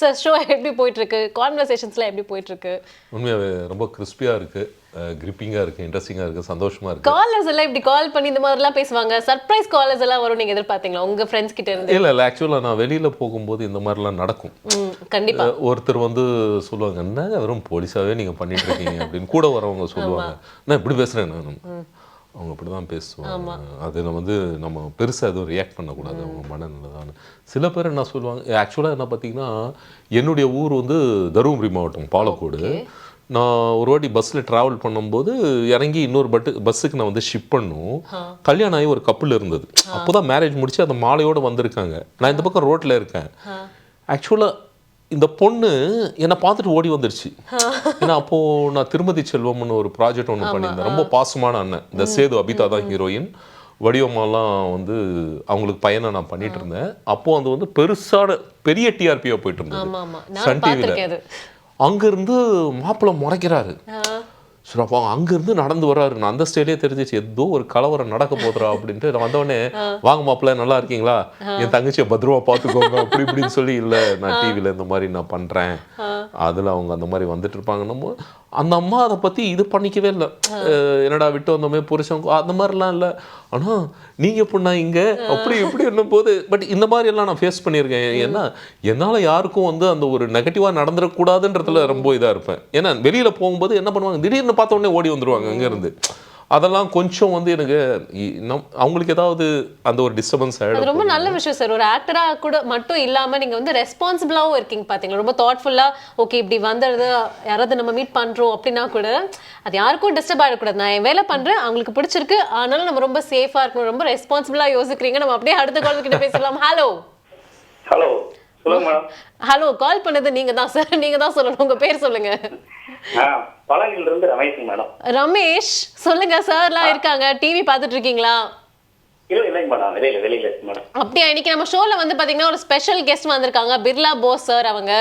Sir show எப்படி போயிட்டு இருக்கு? கான்வர்சேஷன்ஸ்லாம் எப்படி போயிட்டு இருக்கு? உண்மையாவே ரொம்ப கிறிஸ்பியா இருக்கு, கிரிப்பிங்கா இருக்கு, இன்ட்ரெஸ்டிங்கா இருக்கு, சந்தோஷமா இருக்கு. காலர்ஸ் எல்லாம் இப்படி கால் பண்ணி இந்த மாதிரிலாம் பேசுவாங்க. சர்ப்ரைஸ் காலர்ஸ் எல்லாம் வரும், நீங்க எதிர்பார்த்தீங்களா உங்க ஃப்ரெண்ட்ஸ் கிட்ட இருந்து? இல்ல ஆக்சுவலா நான் வெளியில போகும்போது இந்த மாதிரிலாம் நடக்கும். கண்டிப்பா ஒருத்தர் வந்து சொல்லுவாங்க, என்னங்க வெறும் போலீஸாவே நீங்க பண்ணிட்டு இருக்கீங்க அப்படின்னு கூட வரவங்க சொல்லுவாங்க. நான் இப்படி பேசுறேன், நான் அவங்க அப்படிதான் பேசுவாங்க. அது நம்ம பெருசாக எதுவும் ரியாக்ட் பண்ணக்கூடாது, அவங்க மனநிலை தான். சில பேர் என்ன சொல்லுவாங்க, ஆக்சுவலாக என்ன பார்த்தீங்கன்னா, என்னுடைய ஊர் வந்து தருமபுரி மாவட்டம் பாலக்கோடு. நான் ஒரு வாட்டி பஸ்ஸில் ட்ராவல் பண்ணும்போது இறங்கி இன்னொரு பஸ்ஸுக்கு நான் வந்து ஷிப் பண்ணும். கல்யாணம் ஆகி ஒரு கப்புள் இருந்தது. அப்போ தான் மேரேஜ் முடிச்சு அந்த மாலையோடு வந்திருக்காங்க. நான் இந்த பக்கம் ரோட்டில் இருக்கேன். ஆக்சுவலாக இந்த பொண்ணு என்னை பார்த்துட்டு ஓடி வந்துருச்சு. ஏன்னா அப்போது நான் திருமதி செல்வம்னு ஒரு ப்ராஜெக்ட் ஒன்று பண்ணியிருந்தேன். ரொம்ப பாசமான அண்ணன், இந்த சேது அபிதா தான் ஹீரோயின், வடிவமாலாம் வந்து அவங்களுக்கு பையனை நான் பண்ணிட்டு இருந்தேன். அப்போது அது வந்து பெரிய டிஆர்பியாக போயிட்டு இருந்தது சன் டிவியில். அங்கேருந்து மாப்பிள்ளை முறைக்கிறாரு. சரி, அப்போ அங்கேருந்து நடந்து வர்றாரு. நான் அந்த ஸ்டேடியே தெரிஞ்சிச்சு, ஏதோ ஒரு கலவரம் நடக்க போதுறா அப்படின்ட்டு. நான் வந்தவொடனே, வாங்க மாப்பிள்ளை நல்லா இருக்கீங்களா, என் தங்கச்சியை பத்திரமா பார்த்துக்கோங்க அப்படி இப்படின்னு சொல்லி, இல்லை நான் டிவியில் இந்த மாதிரி நான் பண்ணுறேன், அதில் அவங்க அந்த மாதிரி வந்துட்டு இருப்பாங்க. அந்த அம்மா அதை பற்றி இது பண்ணிக்கவே இல்லை. என்னடா விட்டு வந்தோமே புருஷன் அந்த மாதிரிலாம் இல்லை. ஆனால் நீங்கள் எப்படின்னா இங்கே அப்படி இப்படி என்னும் போது, பட் இந்த மாதிரி எல்லாம் நான் ஃபேஸ் பண்ணியிருக்கேன். ஏன்னா என்னால் யாருக்கும் வந்து அந்த ஒரு நெகட்டிவாக நடந்துடக்கூடாதுன்றதுல ரொம்ப இதாக இருப்பேன். ஏன்னா வெளியில் போகும்போது என்ன பண்ணுவாங்க, திடீர்னு பார்த்த உடனே ஓடி வந்துடுவாங்க அங்கேருந்து. அதெல்லாம் கொஞ்சம் வந்து எனக்கு அவங்களுக்கு ஏதாவது அந்த ஒரு டிஸ்டர்பன்ஸ் ஆகிடும். அது ரொம்ப நல்ல விஷயம் சார். ஒரு ஆக்டரா கூட மட்டும் இல்லாம நீங்க வந்து ரெஸ்பான்சிபிளாவும் இருக்கீங்க பாத்தீங்களா. ரொம்ப தாட்ஃபுல்லா, ஓகே இப்படி வந்துடுது, யாராவது நம்ம மீட் பண்றோம் அப்படின்னா கூட அது யாருக்கும் டிஸ்டர்ப் ஆகிடக்கூடாது. நான் என் வேலை பண்றேன், அவங்களுக்கு பிடிச்சிருக்கு, ஆனாலும் நம்ம ரொம்ப சேஃபா இருக்கணும், ரொம்ப ரெஸ்பான்சிபிளா யோசிக்கிறீங்க. நம்ம அப்படியே அடுத்த கால் கிட்ட பேசலாம். ஹலோ ஹலோ, சொல்லுங்க மேடம். ஹலோ, கால் பண்ணது நீங்க தான் சார், நீங்க தான் சொல்லணும். உங்க பேர் சொல்லுங்க. பழனில இருந்து ரமேஷ் மேடம். ரமேஷ் சொல்லுங்க. சார்லாம் இருக்காங்க, டிவி பார்த்துட்டு இருக்கீங்களா? இல்லைங்க மேடம், வெளியில மேடம். அப்படியா? இன்னைக்கு நம்ம ஷோல வந்து பாத்தீங்கன்னா ஒரு ஸ்பெஷல் கெஸ்ட் வந்திருக்காங்க, பிர்லா போஸ் சார் அவங்க.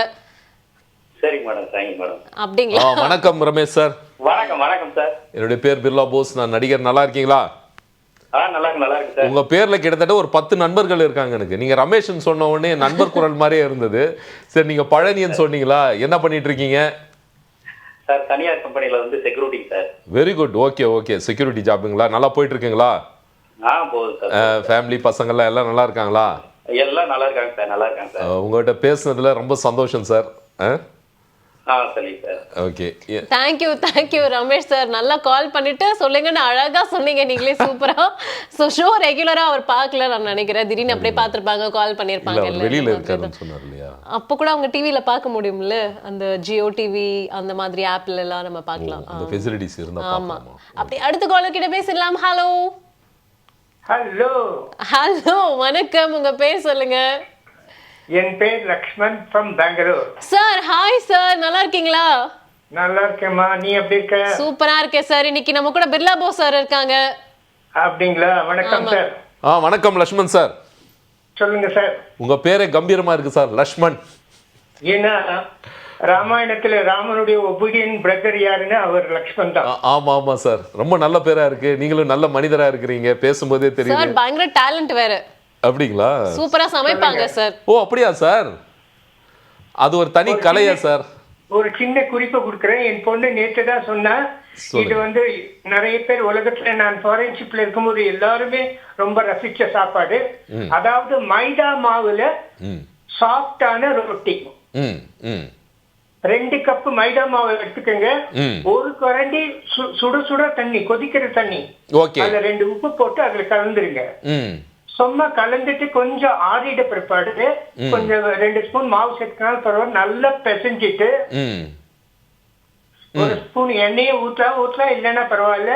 சரிங்க மேடம், தேங்க்யூ மேடம். அப்படிங்களா? வணக்கம் ரமேஷ் சார். வணக்கம் சார். என்னுடைய பேர் பிர்லா போஸ், நான் நடிகர். நல்லா இருக்கீங்களா? நல்லா இருக்கு சார். உங்க பேர்ல கிட்டத்தட்ட ஒரு 10 நண்பர்கள் இருக்காங்க எனக்கு. நீங்க ரமேஷ்னு சொன்ன உடனே நண்பர் குரல் மாதிரியே இருந்தது. சரி, நீங்க பழனின்னு சொன்னீங்களா, என்ன பண்ணிட்டு இருக்கீங்க? சார், தனியார் கம்பெனில வந்து security sir. Very good. Okay. Security ஜாபுங்களா? நல்லா போயிட்டு இருக்குங்களா? போகுது சார். ஃபேமிலி பசங்கள்லாம் எல்லாம் நல்லா இருக்காங்களா? எல்லாம் நல்லா இருக்காங்க சார். உங்கள்கிட்ட பேசுனதுல ரொம்ப சந்தோஷம் சார். சரி sir. Okay, thank you Ramesh sir. நல்லா கால் பண்ணிட்டு சொல்லுங்கன்னு அழகா சொன்னீங்க நீங்களே, சூப்பரா. ஸோ ஷோ ரெகுலரா அவர் பார்க்கல நான் நினைக்கிறேன், திடீர்னு அப்படியே பார்த்துருப்பாங்க, கால் பண்ணியிருப்பாங்க. வெளியில இருக்காருன்னு சொன்னார் இல்லையா? அப்போ கூட அவங்க டிவியில பார்க்க முடியும்ல, அந்த ஜியோ டிவி அந்த மாதிரி ஆப்ல எல்லாம் நம்ம பார்க்கலாம். அந்த ஃபெசிலிட்டிஸ் இருந்தா ஆமா. அப்படி அடுத்த காலர் கிட்ட பேசலாம். ஹலோ வணக்கம், உங்க பேர் சொல்லுங்க. என் பேர் Lakshman from Bengaluru. Sir hi sir, நல்லா இருக்கீங்களா? நல்லா இருக்கேம்மா, நீ எப்படி இருக்க? சூப்பரா இருக்கேன் சார். இன்னைக்கு நம்ம கூட பிர்லா போஸ் சார் இருக்காங்க. அப்படிங்களா? வணக்கம் சார். வணக்கம் லக்ஷ்மன் சார். சொல்லுங்க சார். உங்க பேரே கம்பீரமா இருக்கு சார், லக்ஷ்மன். ஏன்னா ராமாயணத்துல ராமனுடைய ஒபீடியன் பிரதர் யாருன்னு அவர் லக்ஷ்மன் தான். ஆமா சார், ரொம்ப நல்ல பேரா இருக்கு. நீங்களும் நல்ல மனிதரா இருக்கிறீங்க, பேசும்போதே தெரியுது. சார் பயங்கர டேலண்ட் வேற. அப்படிங்களா? சூப்பரா சமைப்பாங்க சார். ஓ அப்படியா சார்? அது ஒரு தனி கலையா சார்? ஒரு சின்ன குறிப்பை கொடுக்குறேன். என் பொண்ணு நேற்று தான் சொன்னா, இது வந்து நிறைய பேர் உலகத்துல நான் ஃபாரன்ஷிப்ல இருக்கும்போது எல்லாருமே ரொம்ப ரசிச்ச சாப்பாடு. அதாவது மைதா மாவுல சாஃப்டான ரொட்டி. 2 கப் மைதா மாவு எடுத்துக்கங்க. 1 கரண்டி சுட தண்ணி, கொதிக்கிற தண்ணி, அதுல 2 உப்பு போட்டு அதுல கலந்துருங்க. சும்மா கலந்துட்டு கொஞ்சம் ஆறிட பிற்பாடு கொஞ்சம் 2 ஸ்பூன் மாவு சேர்த்துனாலும் பரவாயில்ல, நல்லா பிசைஞ்சிட்டு 1 ஸ்பூன் எண்ணெயை ஊற்றலாம் இல்லைன்னா பரவாயில்ல,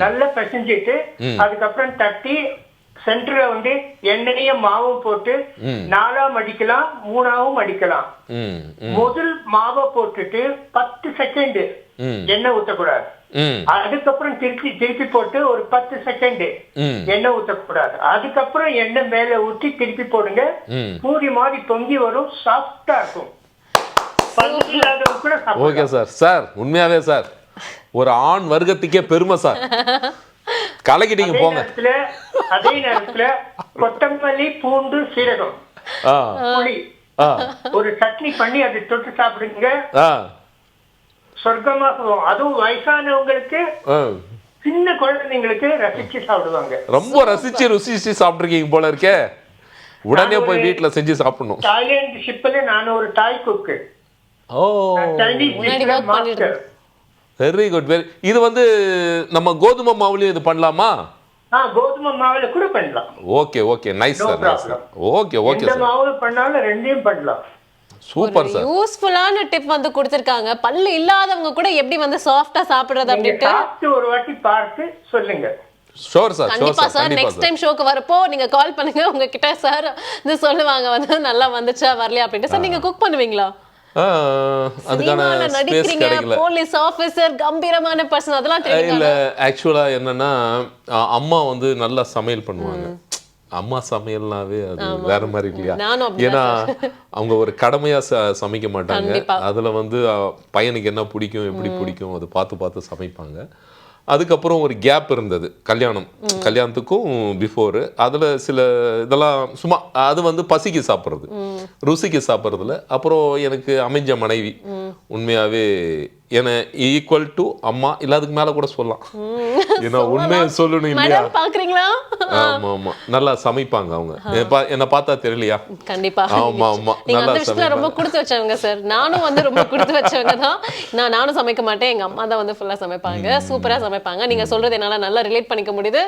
நல்லா பிசைஞ்சிட்டு அதுக்கப்புறம் தட்டி சென்டர்ல வந்து எண்ணெயும் மாவும் போட்டு 4ஆ மடிக்கலாம், 3ஆவும் மடிக்கலாம். முதல் மாவை போட்டுட்டு 10 செகண்ட் எண்ணெய் ஊற்றக்கூடாது. அதுக்கப்புறம் திருப்பி போட்டு ஒரு 10 செகண்ட் எண்ணெய் ஊற்றக்கூடாது. அதுக்கப்புறம் எண்ணெய் மேல ஊற்றி திருப்பி போடுங்க. பூரி மாதிரி பொங்கி வரும், சாஃப்டா இருக்கும். Okay sir. சார் உண்மையாவே சார் ஒரு ஆண் வர்க்கத்துக்கே பெருமை சார். கலக்கிட்டீங்க போங்க. அதே நேரத்துல கொத்தமல்லி, பூண்டு, சீரகம், புளி ஆ ஒரு சட்னி பண்ணி அதை தொட்டு சாப்பிடுங்க, ஆ சொர்க்கமா போகும். அதுவும் வயசானவங்களுக்கு, ஆ. சின்ன குழந்தைங்களுக்கு ரசிச்சு சாப்பிடுவாங்க. ரொம்ப ரசிச்சு ருசிச்சு சாப்பிட்ருக்கீங்க போல இருக்கே. உடனே போய் வீட்டுல செஞ்சு சாப்பிடணும். தாய்லாந்து ஷிப்ல நான் ஒரு தாய் குக்கு, ஓ சைனீஸ் முன்னாடி டிஷ்ல work பண்ணிட்டு மாஸ்டர். Very good very. இது வந்து நம்ம கோதுமை மாவுலயும் இது பண்ணலாமா? கோதுமை மாவுல கூட பண்ணலாம். Okay okay nice No sir nice sir. Okay okay எந்த சார் மாவுல பண்ணாலும் ரெண்டையும் பண்ணலாம். Super sir. யூஸ்ஃபுல்லான டிப் வந்து கொடுத்திருக்காங்க. பல்லு இல்லாதவங்க கூட எப்படி வந்து சாஃப்டா சாப்பிடுறது நீங்க அப்படின்ட்டு. சாப்பிட்டு ஒரு வாட்டி பார்த்து சொல்லுங்க. ஷோர் சார் ஷோர் கண்டிப்பா சார் சார், கண்டிப்பா நெக்ஸ்ட் சார். டைம் ஷோக்கு வரப்போ நீங்க கால் பண்ணுங்க, உங்ககிட்ட சார் வந்து சொல்லுவாங்க வந்து நல்லா வந்துச்சா வரலையா அப்படின்ட்டு. சார் நீங்க குக் பண்ணுவீங்களா? அதுக்கான சினிமால ஸ்பேஸ் நடிக்கிறீங்க, கிடைக்கல. போலீஸ் ஆபீசர், கம்பீரமான பர்சன், அதெல்லாம் இல்ல தெரியுங்க. ஆக்சுவலா என்னன்னா அம்மா வந்து நல்லா சமையல் பண்ணுவாங்க. அம்மா சமையல்னாவே அது வேற மாதிரி இல்லையா? நானும் அப்படிதான் ஏன்னா அவங்க ஒரு கடமையா சமைக்க மாட்டாங்க. கண்டிப்பா. அதுல வந்து பையனுக்கு என்ன பிடிக்கும் எப்படி பிடிக்கும் அது பார்த்து பார்த்து சமைப்பாங்க. அதுக்கப்புறம் ஒரு கேப் இருந்தது கல்யாணத்துக்கும் பிஃபோர். அதில் சில இதெல்லாம் சும்மா அது வந்து பசிக்கு சாப்பிட்றது, ருசிக்கு சாப்பிட்றதுல. அப்புறம் எனக்கு அமைஞ்ச மனைவி உண்மையாகவே என்ன ஈக்குவல் டு அம்மா, இல்லை அதுக்கு மேலே கூட சொல்லலாம். ஏன்னா உண்மையை சொல்லணும் இல்லையா? மேடம் பாக்குறீங்களா? ஆமா ஆமா நல்லா சமைப்பாங்க அவங்க. என்ன பார்த்தா தெரியலையா? கண்டிப்பா. ஆமா ஆமா நீங்க நல்லா அந்த விஷயத்துல ரொம்ப கொடுத்து வச்சவங்க சார். நானும் வந்து ரொம்ப கொடுத்து வச்சவங்க தான். நானும் சமைக்க மாட்டேன், எங்க அம்மா தான் வந்து ஃபுல்லா சமைப்பாங்க, சூப்பரா சமைப்பாங்க. நீங்க சொல்றது என்னால நல்லா ரிலேட் பண்ணிக்க முடியுது.